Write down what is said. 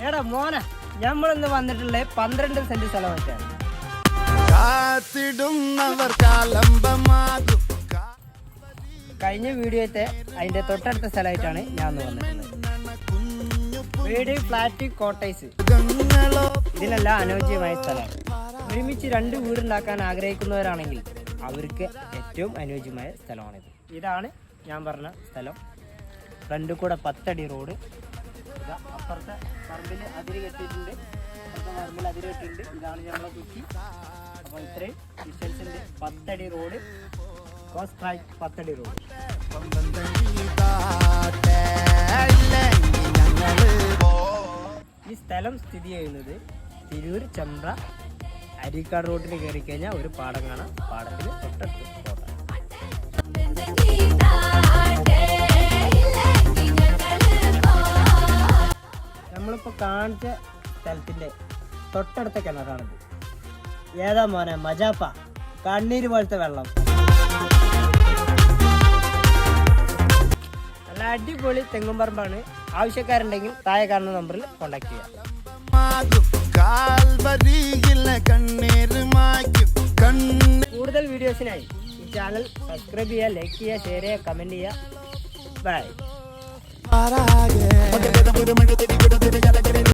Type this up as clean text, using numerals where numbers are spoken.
എടാ മോനെ, നമ്മളിന്ന് വന്നിട്ടുള്ള 12 സെന്റ് സ്ഥലമായിട്ടാണ്. കഴിഞ്ഞ വീഡിയോത്തെ അതിന്റെ തൊട്ടടുത്ത സ്ഥലമായിട്ടാണ് ഞാൻ വന്നിട്ടുള്ളത്. വീട് ഫ്ലാറ്റ് കോട്ടേഴ്സ്, ഇതിനെല്ലാം അനുയോജ്യമായ സ്ഥലമാണ്. ഒരുമിച്ച് 2 വീടുണ്ടാക്കാൻ ആഗ്രഹിക്കുന്നവരാണെങ്കിൽ അവർക്ക് ഏറ്റവും അനുയോജ്യമായ സ്ഥലമാണിത്. ഇതാണ് ഞാൻ പറഞ്ഞ സ്ഥലം. ഫ്രണ്ടിൽ കൂടെ 10 അടി റോഡ്. അപ്പുറത്തെ പറമ്പിൽ അതിര് കെട്ടിയിട്ടുണ്ട്. ഇതാണ് നമ്മളെ കുറ്റി. അപ്പോൾ ഇത്രയും ഡിസ്റ്റൻസിൻ്റെ 10 അടി റോഡ്, കോസ്റ്റ് 10 അടി റോഡ്. ഈ സ്ഥലം സ്ഥിതി ചെയ്യുന്നത് തിരൂർ ചെമ്പ്ര അരീക്കാട് റോഡിൽ കയറി കഴിഞ്ഞാൽ ഒരു പാടം കാണാം. പാടത്തിന് തൊട്ടടുത്ത് തോട്ടം. നമ്മളിപ്പോൾ കാണിച്ച സ്ഥലത്തിൻ്റെ തൊട്ടടുത്ത കിണറാണിത്. ഏതാ മോനെ മജാപ്പ, കണ്ണീര് പോലത്തെ വെള്ളം. നല്ല അടിപൊളി തെങ്ങും പറമ്പാണ്. ആവശ്യക്കാരുണ്ടെങ്കിൽ താഴെ കാണുന്ന നമ്പറിൽ കോൺടാക്ട് ചെയ്യാം. കൂടുതൽ വീഡിയോസിനായി ഈ ചാനൽ സബ്സ്ക്രൈബ് ചെയ്യുക, ലൈക്ക് ചെയ്യുക, ഷെയർ ചെയ്യുക, കമൻറ്റ് ചെയ്യുക. ബൈ.